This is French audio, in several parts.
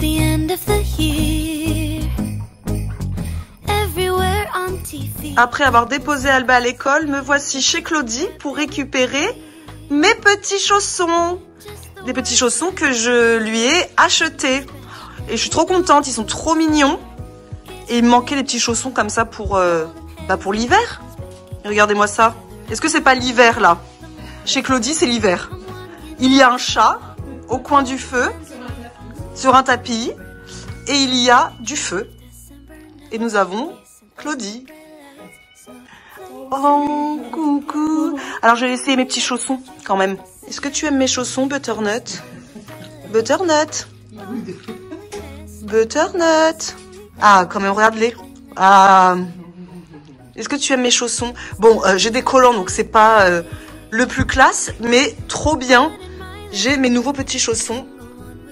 the end of the year. Everywhere on TV. Après avoir déposé Alba à l'école, me voici chez Claudie pour récupérer mes petits chaussons. Des petits chaussons que je lui ai achetés. Et je suis trop contente, ils sont trop mignons. Et il me manquait les petits chaussons comme ça pour l'hiver. Regardez-moi ça. Est-ce que c'est pas l'hiver là? Chez Claudie, c'est l'hiver. Il y a un chat au coin du feu, sur un tapis, et il y a du feu. Et nous avons Claudie. Oh, coucou. Alors, je vais essayer mes petits chaussons quand même. Est-ce que tu aimes mes chaussons, Butternut? Butternut? Butternut? Ah, quand même, regarde-les. Ah. Est-ce que tu aimes mes chaussons? Bon, j'ai des collants, donc c'est pas le plus classe, mais trop bien. J'ai mes nouveaux petits chaussons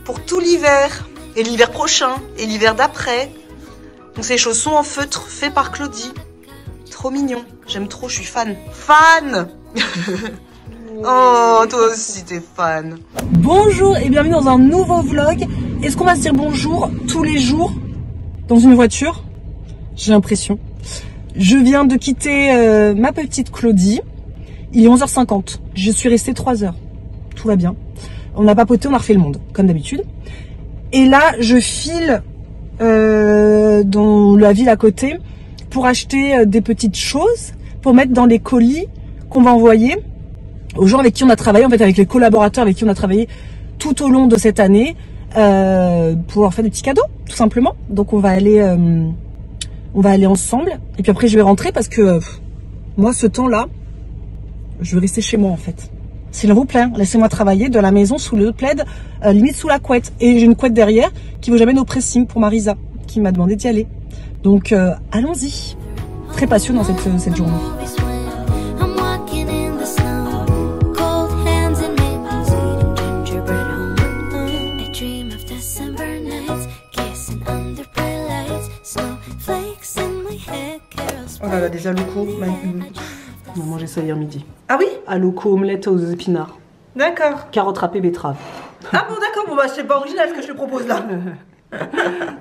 pour tout l'hiver. Et l'hiver prochain, et l'hiver d'après. Donc c'est des chaussons en feutre, faits par Claudie. Trop mignon. J'aime trop, je suis fan. Fan. Oh, toi aussi t'es fan. Bonjour et bienvenue dans un nouveau vlog. Est-ce qu'on va se dire bonjour tous les jours dans une voiture? J'ai l'impression. Je viens de quitter ma petite Claudie. Il est 11h50. Je suis restée 3 heures. Tout va bien. On a papoté, on a refait le monde, comme d'habitude. Et là, je file dans la ville à côté pour acheter des petites choses pour mettre dans les colis qu'on va envoyer aux gens avec qui on a travaillé, en fait avec les collaborateurs avec qui on a travaillé tout au long de cette année pour leur faire des petits cadeaux, tout simplement. Donc on va aller ensemble et puis après je vais rentrer parce que moi ce temps-là, je vais rester chez moi en fait. S'il vous plaît, laissez-moi travailler de la maison sous le plaid, limite sous la couette. Et j'ai une couette derrière qui vous amène au pressing pour Marisa, qui m'a demandé d'y aller. Donc allons-y. Très passionnant cette journée. Oh là là, des haloco. On mangeait ça hier midi. Ah oui? Haloco, omelette aux épinards. D'accord. Carottes râpées, betterave. Ah bon, d'accord, bon bah c'est pas original ce que je te propose là.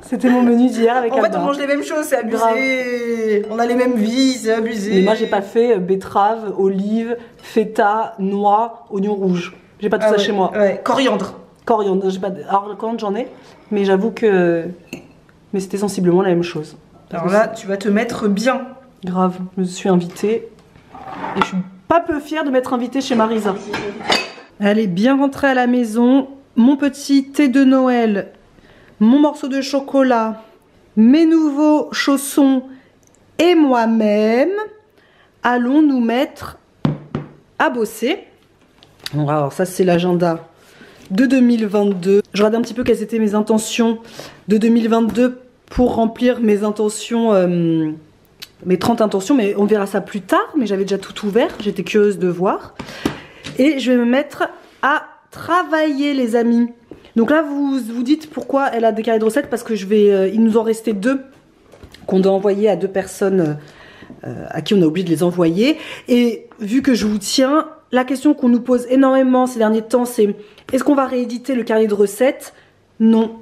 C'était mon menu d'hier avec En fait, Alba. on mange les mêmes choses, c'est abusé. On a les mêmes vies, c'est abusé. Mais moi, j'ai pas fait betterave, olive, feta, noix, oignon rouge. J'ai pas tout ça chez moi. Ouais, coriandre. Coriandre, j'ai pas. Alors, le coriandre, j'en ai, mais j'avoue que. Mais c'était sensiblement la même chose. Alors là, tu vas te mettre bien. Grave, je me suis invitée. Et je suis pas peu fière de m'être invitée chez Marisa. Elle est bien rentrée à la maison. Mon petit thé de Noël, mon morceau de chocolat, mes nouveaux chaussons et moi-même allons nous mettre à bosser. Alors ça c'est l'agenda de 2022. Je regarde un petit peu quelles étaient mes intentions de 2022 pour remplir mes intentions, mes 30 intentions, mais on verra ça plus tard. Mais j'avais déjà tout ouvert, j'étais curieuse de voir. Et je vais me mettre à travailler les amis. Donc là vous vous dites pourquoi elle a des carnets de recettes, parce que il nous en restait 2 qu'on doit envoyer à 2 personnes à qui on a oublié de les envoyer. Et vu que je vous tiens, la question qu'on nous pose énormément ces derniers temps, c'est est-ce qu'on va rééditer le carnet de recettes? Non.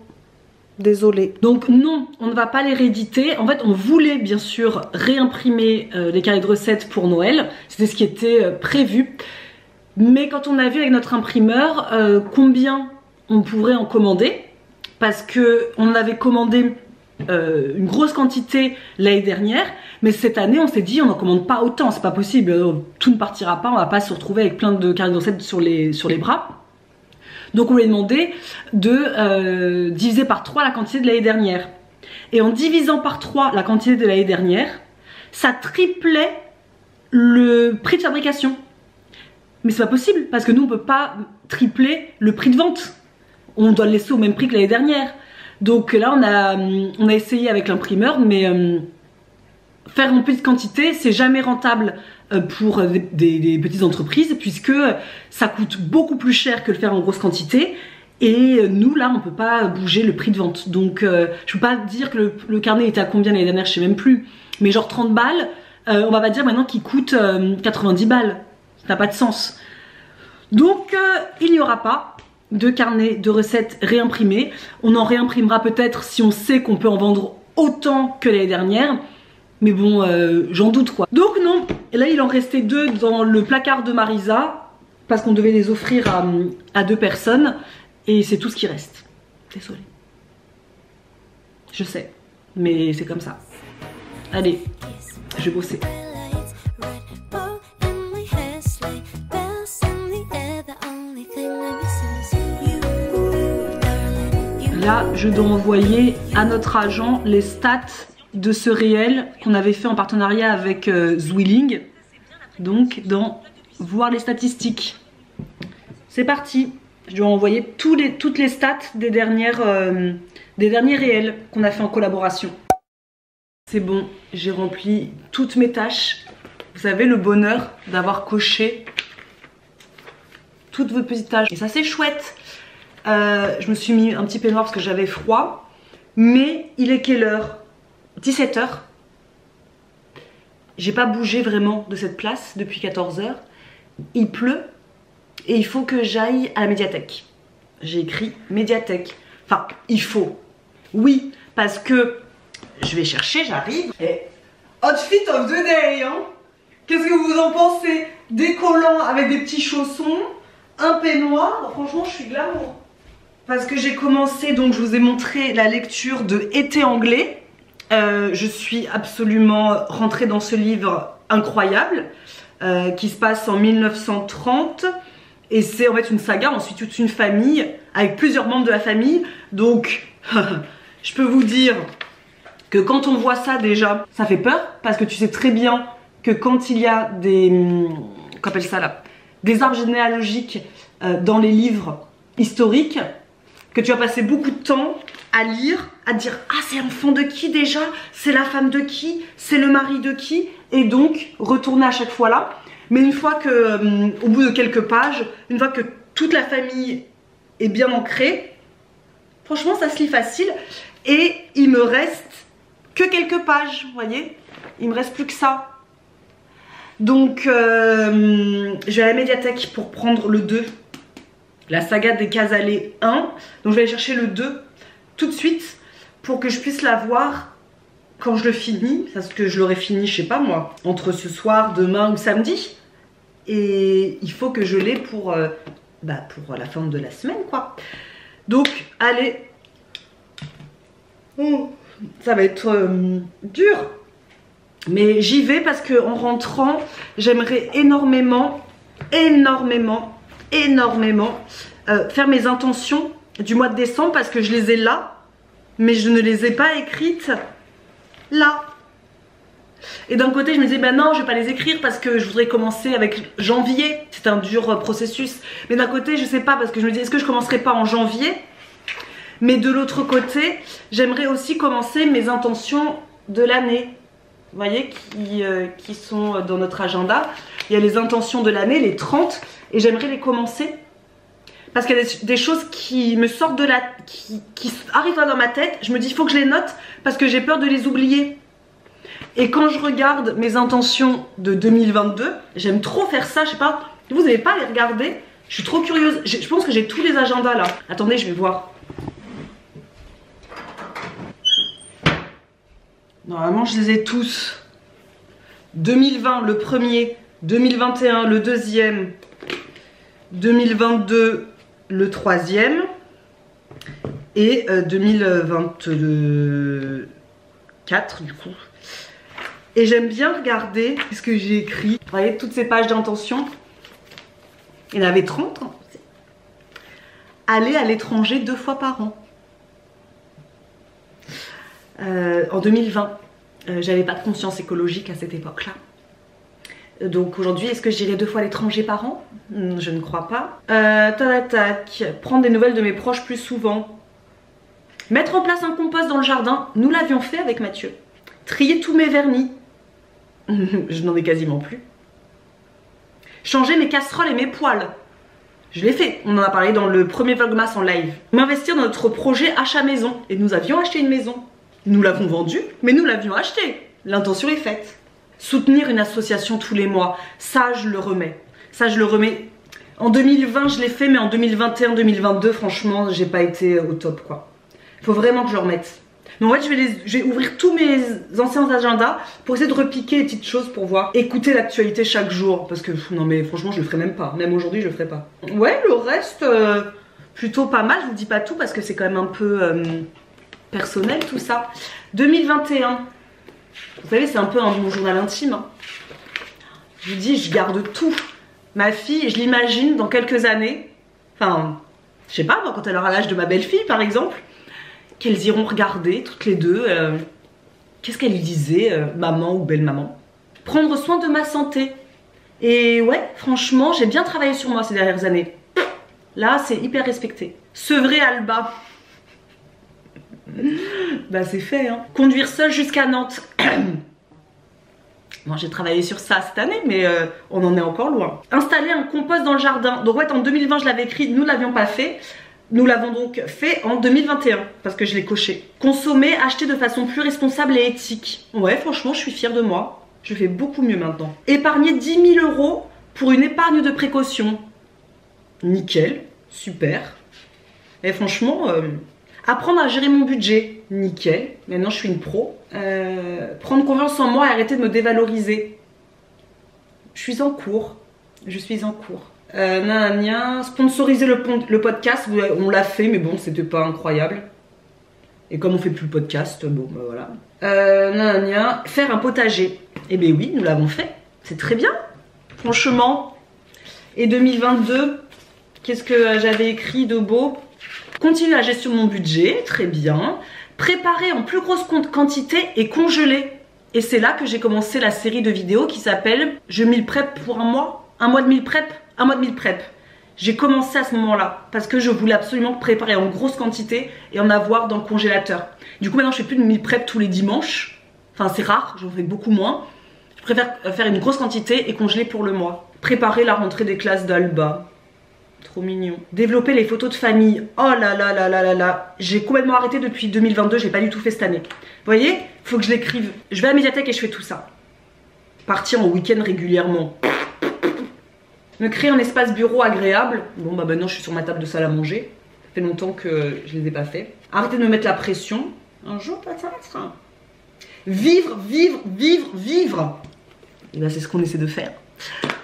Désolée. Donc non, on ne va pas les rééditer. En fait, on voulait bien sûr réimprimer les carnets de recettes pour Noël. C'était ce qui était prévu. Mais quand on a vu avec notre imprimeur combien on pourrait en commander, parce que on avait commandé une grosse quantité l'année dernière, mais cette année on s'est dit on n'en commande pas autant, c'est pas possible, tout ne partira pas, on va pas se retrouver avec plein de carnets de recettes sur les bras. Donc on lui a demandé de diviser par 3 la quantité de l'année dernière. Et en divisant par 3 la quantité de l'année dernière, ça triplait le prix de fabrication. Mais c'est pas possible, parce que nous on peut pas tripler le prix de vente. On doit le laisser au même prix que l'année dernière. Donc là on a essayé avec l'imprimeur, mais faire en petite quantité c'est jamais rentable pour des petites entreprises, puisque ça coûte beaucoup plus cher que le faire en grosse quantité. Et nous là on peut pas bouger le prix de vente. Donc je peux pas dire que le carnet était à combien l'année dernière, je sais même plus. Mais genre 30 balles, on va pas dire maintenant qu'il coûte 90 balles. Ça n'a pas de sens. Donc il n'y aura pas. de carnets de recettes réimprimés. On en réimprimera peut-être si on sait qu'on peut en vendre autant que l'année dernière. Mais bon, j'en doute quoi. Donc non, et là il en restait 2 dans le placard de Marisa. Parce qu'on devait les offrir à 2 personnes. Et c'est tout ce qui reste. Désolée. Je sais. Mais c'est comme ça. Allez, je vais bosser. Là, je dois envoyer à notre agent les stats de ce réel qu'on avait fait en partenariat avec Zwilling. Donc, dans voir les statistiques. C'est parti. Je dois envoyer toutes les stats des derniers réels qu'on a fait en collaboration. C'est bon, j'ai rempli toutes mes tâches. Vous savez, le bonheur d'avoir coché toutes vos petites tâches. Et ça, c'est chouette. Je me suis mis un petit peignoir parce que j'avais froid. Mais il est quelle heure? 17 h. J'ai pas bougé vraiment de cette place depuis 14 h. Il pleut et il faut que j'aille à la médiathèque. J'ai écrit médiathèque. Enfin, il faut. Oui, parce que je vais chercher, j'arrive. Et outfit of the day, hein. Qu'est-ce que vous en pensez? Des collants avec des petits chaussons, un peignoir. Franchement, je suis glamour. Parce que j'ai commencé, donc je vous ai montré la lecture de Été anglais. Je suis absolument rentrée dans ce livre incroyable qui se passe en 1930 et c'est en fait une saga, ensuite toute une famille avec plusieurs membres de la famille. Donc je peux vous dire que quand on voit ça déjà, ça fait peur parce que tu sais très bien que quand il y a des, qu'on appelle ça là, des arbres généalogiques dans les livres historiques, que tu vas passer beaucoup de temps à lire, à dire ah c'est l'enfant de qui déjà, c'est la femme de qui, c'est le mari de qui, et donc retourner à chaque fois là. Mais une fois que, au bout de quelques pages, une fois que toute la famille est bien ancrée, franchement ça se lit facile. Et il me reste que quelques pages, vous voyez, il me reste plus que ça. Donc je vais à la médiathèque pour prendre le 2. La saga des Casalets 1, donc je vais aller chercher le 2 tout de suite pour que je puisse la voir quand je le finis, parce que je l'aurai fini, je sais pas moi, entre ce soir, demain ou samedi. Et il faut que je l'ai pour la fin de la semaine quoi. Donc allez, ça va être dur, mais j'y vais parce que en rentrant, j'aimerais énormément faire mes intentions du mois de décembre parce que je les ai là, mais je ne les ai pas écrites là. Et d'un côté je me disais ben non je vais pas les écrire parce que je voudrais commencer avec janvier, c'est un dur processus, mais d'un côté je sais pas parce que je me dis est-ce que je commencerai pas en janvier, mais de l'autre côté j'aimerais aussi commencer mes intentions de l'année, vous voyez, qui sont dans notre agenda. Il y a les intentions de l'année, les 30, et j'aimerais les commencer parce qu'il y a des choses qui me sortent de la... qui arrivent dans ma tête. Je me dis il faut que je les note parce que j'ai peur de les oublier. Et quand je regarde mes intentions de 2022, j'aime trop faire ça, je sais pas, vous n'allez pas les regarder, je suis trop curieuse. Je pense que j'ai tous les agendas là. Attendez, je vais voir. Normalement je les ai tous. 2020 le premier, 2021 le deuxième, 2022 le troisième et 2024 du coup. Et j'aime bien regarder ce que j'ai écrit. Vous voyez toutes ces pages d'intention. Il y en avait 30. Aller à l'étranger 2 fois par an. En 2020, j'avais pas de conscience écologique à cette époque-là. Donc aujourd'hui, est-ce que j'irai 2 fois à l'étranger par an? Je ne crois pas. Tac, prendre des nouvelles de mes proches plus souvent. Mettre en place un compost dans le jardin. Nous l'avions fait avec Mathieu. Trier tous mes vernis. Je n'en ai quasiment plus. Changer mes casseroles et mes poêles. Je l'ai fait, on en a parlé dans le premier Vlogmas en live. M'investir dans notre projet achat maison. Et nous avions acheté une maison. Nous l'avons vendue, mais nous l'avions achetée. L'intention est faite. Soutenir une association tous les mois, ça je le remets. Ça je le remets. En 2020 je l'ai fait, mais en 2021-2022 franchement j'ai pas été au top quoi. Faut vraiment que je le remette. Donc en fait je vais ouvrir tous mes anciens agendas pour essayer de repiquer les petites choses pour voir. Écouter l'actualité chaque jour, parce que non mais franchement je le ferai même pas. Même aujourd'hui je le ferai pas. Ouais, le reste plutôt pas mal, je vous dis pas tout parce que c'est quand même un peu personnel tout ça. 2021, vous savez c'est un peu mon journal intime hein. Je vous dis je garde tout. Ma fille, je l'imagine dans quelques années, enfin je sais pas moi, quand elle aura l'âge de ma belle-fille par exemple, qu'elles iront regarder toutes les deux qu'est-ce qu'elle lui disait, maman ou belle-maman. Prendre soin de ma santé. Et ouais, franchement, j'ai bien travaillé sur moi ces dernières années. Là, c'est hyper respecté. Sevrer Alba. Bah c'est fait hein. Conduire seule jusqu'à Nantes. Moi j'ai travaillé sur ça cette année, mais on en est encore loin. Installer un compost dans le jardin. Donc ouais, en 2020 je l'avais écrit, nous l'avions pas fait. Nous l'avons donc fait en 2021, parce que je l'ai coché. Consommer, acheter de façon plus responsable et éthique. Ouais, franchement, je suis fière de moi. Je fais beaucoup mieux maintenant. Épargner 10 000 € pour une épargne de précaution. Nickel, super. Et franchement, apprendre à gérer mon budget. Nickel, maintenant je suis une pro. Prendre confiance en moi et arrêter de me dévaloriser. Je suis en cours. Je suis en cours. Sponsoriser le podcast, on l'a fait mais bon c'était pas incroyable. Et comme on fait plus le podcast, bon bah voilà. Faire un potager. Eh bien oui, nous l'avons fait. C'est très bien, franchement. Et 2022, qu'est-ce que j'avais écrit de beau? Continuer la gestion de mon budget, très bien. Préparer en plus grosse quantité et congeler. Et c'est là que j'ai commencé la série de vidéos qui s'appelle Je meal prep pour un mois. Un mois de meal prep. Un mois de meal prep. J'ai commencé à ce moment-là parce que je voulais absolument préparer en grosse quantité et en avoir dans le congélateur. Du coup maintenant je fais plus de meal prep tous les dimanches. Enfin c'est rare, j'en fais beaucoup moins. Je préfère faire une grosse quantité et congeler pour le mois. Préparer la rentrée des classes d'Alba. Trop mignon. Développer les photos de famille. Oh là là là là là là. J'ai complètement arrêté depuis 2022, j'ai pas du tout fait cette année. Vous voyez, faut que je l'écrive. Je vais à la médiathèque et je fais tout ça. Partir en week-end régulièrement. Me créer un espace bureau agréable. Bon bah maintenant je suis sur ma table de salle à manger. Ça fait longtemps que je les ai pas fait. Arrêter de me mettre la pression. Un jour peut-être. Vivre, vivre, vivre, vivre. Et là c'est ce qu'on essaie de faire.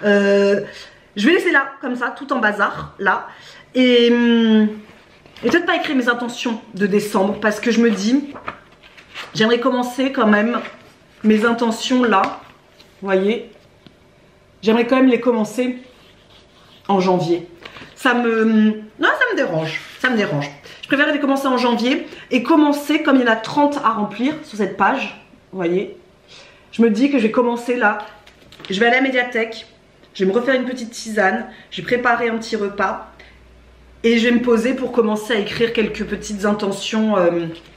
Je vais laisser là, comme ça, tout en bazar, là. Et peut-être pas écrire mes intentions de décembre parce que je me dis, j'aimerais commencer quand même mes intentions là. Vous voyez, j'aimerais quand même les commencer en janvier. Non, ça me dérange. Ça me dérange. Je préfère les commencer en janvier et commencer comme il y en a 30 à remplir sur cette page. Vous voyez, je me dis que je vais commencer là. Je vais aller à la médiathèque. Je vais me refaire une petite tisane. Je vais préparer un petit repas. Et je vais me poser pour commencer à écrire quelques petites intentions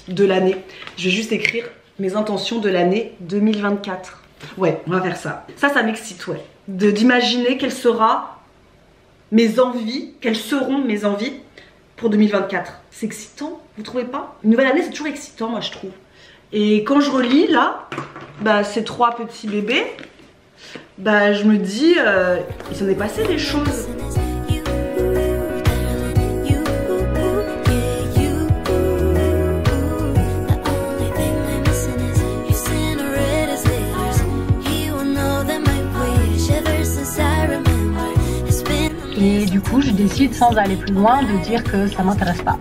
de l'année. Je vais juste écrire mes intentions de l'année 2024. Ouais, on va faire ça. Ça m'excite, ouais. D'imaginer quelle sera mes envies, quelles seront mes envies pour 2024. C'est excitant, vous trouvez pas? Une nouvelle année, c'est toujours excitant, moi, je trouve. Et quand je relis, là, bah, ces 3 petits bébés, bah, je me dis, il s'en est passé des choses. Et du coup, je décide, sans aller plus loin, de dire que ça m'intéresse pas.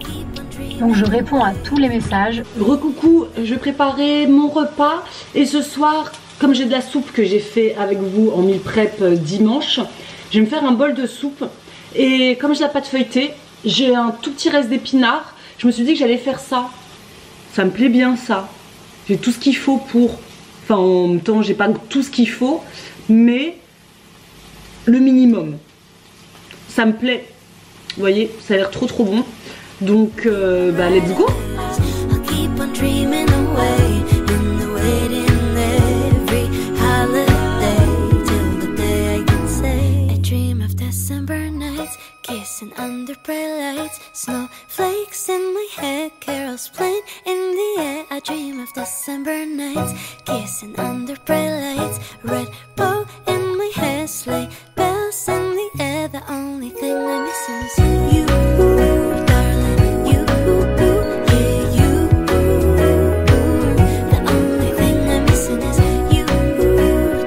Donc je réponds à tous les messages. Recoucou, je vais préparer mon repas. Et ce soir, comme j'ai de la soupe que j'ai fait avec vous en meal prep dimanche, je vais me faire un bol de soupe. Et comme j'ai la pâte feuilletée, j'ai un tout petit reste d'épinards. Je me suis dit que j'allais faire ça. Ça me plaît bien ça. J'ai tout ce qu'il faut pour... Enfin, en même temps, j'ai pas tout ce qu'il faut, mais le minimum. Ça me plaît. Vous voyez, ça a l'air trop bon. Donc, bah, let's go. Kissing under bright lights, snowflakes in my head, carols playing in the air. I dream of December nights, kissing under bright lights, red bow in my hair, sleigh bells in the air. Yeah, the only thing I'm missing is you, darling. You, yeah, you. The only thing I'm missing is you,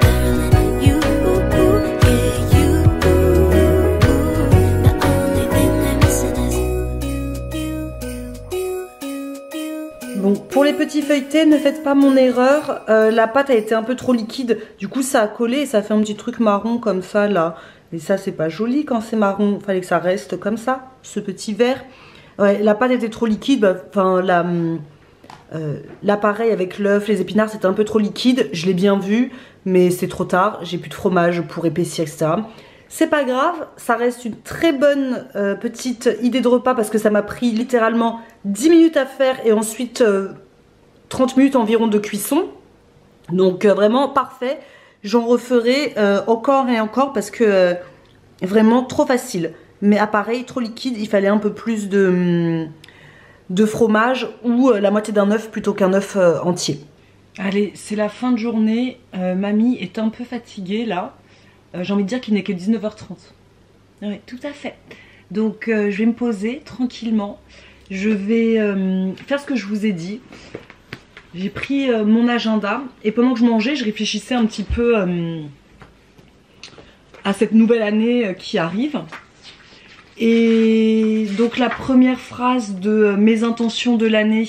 darling. You, yeah, you. The only thing I'm missing is Bon, pour les petits feuilletés, ne faites pas mon erreur. La pâte a été un peu trop liquide. Du coup, ça a collé et ça fait un petit truc marron comme ça, là. Et ça, c'est pas joli quand c'est marron. Fallait que ça reste comme ça, ce petit vert. Ouais, la pâte était trop liquide. Enfin, l'appareil avec l'œuf, les épinards, c'était un peu trop liquide. Je l'ai bien vu, mais c'est trop tard. J'ai plus de fromage pour épaissir, etc. C'est pas grave, ça reste une très bonne petite idée de repas parce que ça m'a pris littéralement 10 minutes à faire et ensuite 30 minutes environ de cuisson. Donc vraiment parfait. J'en referai encore et encore parce que vraiment trop facile. Mais pareil, trop liquide, il fallait un peu plus de fromage ou la moitié d'un œuf plutôt qu'un œuf entier. Allez, c'est la fin de journée. Mamie est un peu fatiguée là. J'ai envie de dire qu'il n'est que 19h30. Oui, tout à fait. Donc je vais me poser tranquillement. Je vais faire ce que je vous ai dit. J'ai pris mon agenda et pendant que je mangeais, je réfléchissais un petit peu à cette nouvelle année qui arrive. Et donc la première phrase de mes intentions de l'année,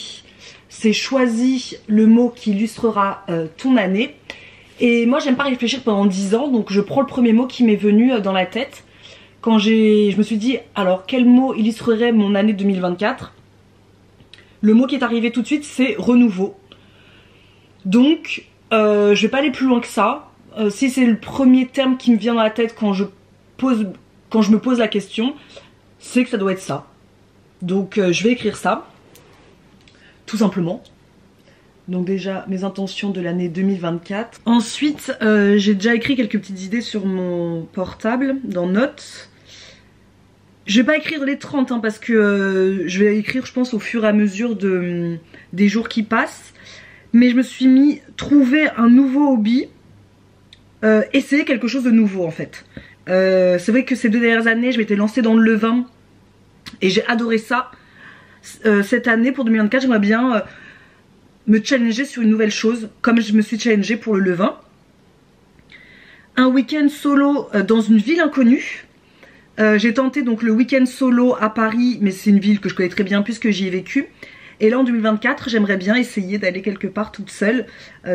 c'est choisis le mot qui illustrera ton année. Et moi j'aime pas réfléchir pendant 10 ans, donc je prends le premier mot qui m'est venu dans la tête. Quand je me suis dit, alors quel mot illustrerait mon année 2024? Le mot qui est arrivé tout de suite, c'est renouveau. Donc je vais pas aller plus loin que ça. Si c'est le premier terme qui me vient dans la tête quand je me pose la question, c'est que ça doit être ça. Donc je vais écrire ça, tout simplement. Donc déjà mes intentions de l'année 2024. Ensuite j'ai déjà écrit quelques petites idées sur mon portable dans Notes. Je vais pas écrire les 30 hein, parce que je vais écrire je pense au fur et à mesure des jours qui passent. Mais je me suis mis trouver un nouveau hobby, essayer quelque chose de nouveau en fait. C'est vrai que ces 2 dernières années je m'étais lancée dans le levain et j'ai adoré ça. Cette année pour 2024 j'aimerais bien me challenger sur une nouvelle chose comme je me suis challengée pour le levain. Un week-end solo dans une ville inconnue. J'ai tenté donc le week-end solo à Paris, mais c'est une ville que je connais très bien puisque j'y ai vécu. Et là en 2024 j'aimerais bien essayer d'aller quelque part toute seule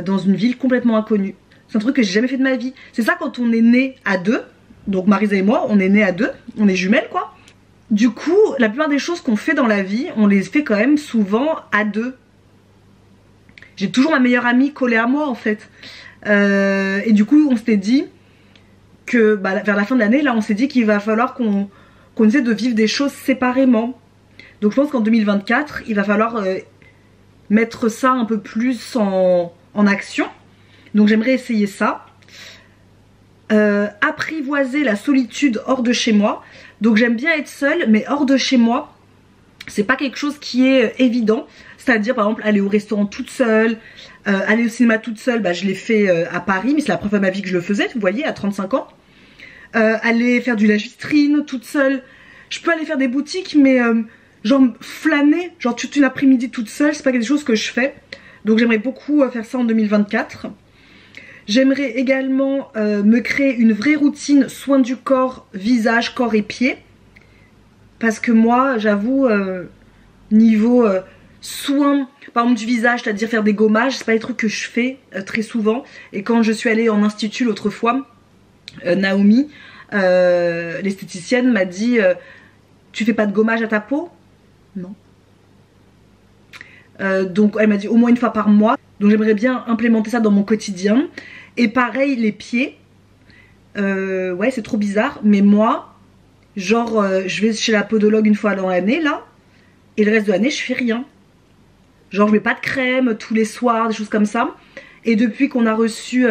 dans une ville complètement inconnue. C'est un truc que j'ai jamais fait de ma vie. C'est ça quand on est né à 2. Donc Marisa et moi on est nés à 2. On est jumelles quoi. Du coup la plupart des choses qu'on fait dans la vie on les fait quand même souvent à 2. J'ai toujours ma meilleure amie collée à moi en fait. Et du coup on s'était dit que vers la fin de l'année là on s'est dit qu'il va falloir qu'on essaie de vivre des choses séparément. Donc je pense qu'en 2024 il va falloir mettre ça un peu plus en action. Donc j'aimerais essayer ça. Apprivoiser la solitude hors de chez moi. Donc j'aime bien être seule mais hors de chez moi c'est pas quelque chose qui est évident. C'est-à-dire par exemple aller au restaurant toute seule, aller au cinéma toute seule, je l'ai fait à Paris mais c'est la première fois de ma vie que je le faisais, vous voyez, à 35 ans. Aller faire du lave-vitrine toute seule. Je peux aller faire des boutiques mais genre flâner, genre toute une après-midi toute seule, c'est pas quelque chose que je fais. Donc j'aimerais beaucoup faire ça en 2024. J'aimerais également me créer une vraie routine soin du corps, visage, corps et pieds. Parce que moi j'avoue niveau soin par exemple du visage, c'est-à-dire faire des gommages, c'est pas des trucs que je fais très souvent. Et quand je suis allée en institut l'autre fois, Naomi, l'esthéticienne m'a dit tu fais pas de gommage à ta peau? Non. Donc elle m'a dit au moins une fois par mois. Donc j'aimerais bien implémenter ça dans mon quotidien. Et pareil les pieds. Ouais c'est trop bizarre. Mais moi genre je vais chez la podologue une fois dans l'année là. Et le reste de l'année je fais rien. Genre je mets pas de crème tous les soirs, des choses comme ça. Et depuis qu'on a reçu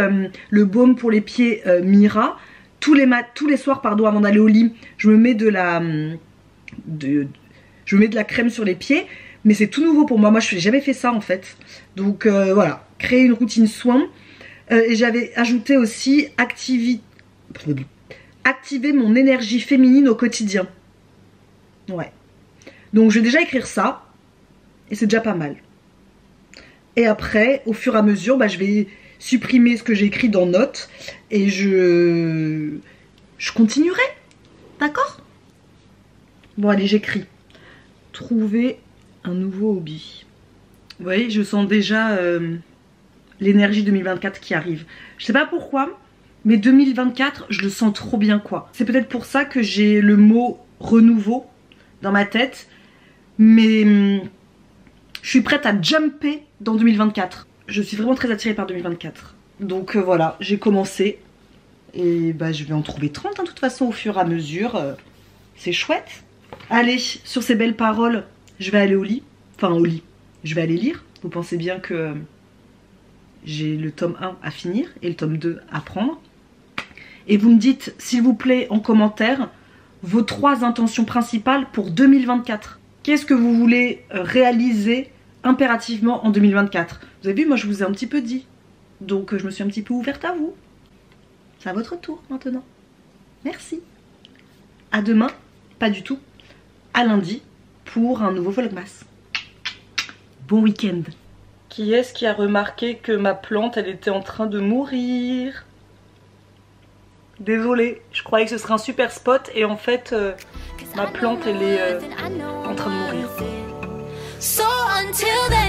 le baume pour les pieds Mira, tous les soirs pardon, avant d'aller au lit, je me mets de la crème sur les pieds. Mais c'est tout nouveau pour moi, moi je n'ai jamais fait ça en fait. Donc voilà, créer une routine soin. Et j'avais ajouté aussi activer mon énergie féminine au quotidien. Ouais. Donc je vais déjà écrire ça. Et c'est déjà pas mal. Et après, au fur et à mesure, je vais supprimer ce que j'ai écrit dans notes. Et je continuerai. D'accord? Bon allez, j'écris. Trouver un nouveau hobby. Vous voyez, je sens déjà l'énergie 2024 qui arrive. Je sais pas pourquoi, mais 2024, je le sens trop bien quoi. C'est peut-être pour ça que j'ai le mot renouveau dans ma tête. Mais je suis prête à jumper dans 2024. Je suis vraiment très attirée par 2024. Donc voilà, j'ai commencé. Et je vais en trouver 30 de toute façon au fur et à mesure. C'est chouette. Allez, sur ces belles paroles, je vais aller au lit. Enfin au lit, je vais aller lire. Vous pensez bien que j'ai le tome 1 à finir et le tome 2 à prendre. Et vous me dites, s'il vous plaît, en commentaire, vos 3 intentions principales pour 2024. Qu'est-ce que vous voulez réaliser impérativement en 2024? Vous avez vu, moi je vous ai un petit peu dit. Donc je me suis un petit peu ouverte à vous. C'est à votre tour maintenant. Merci. À demain, pas du tout. À lundi pour un nouveau vlogmas. Bon week-end. Qui est-ce qui a remarqué que ma plante, elle était en train de mourir? Désolée, je croyais que ce serait un super spot et en fait, ma plante, elle est en train de mourir. So until then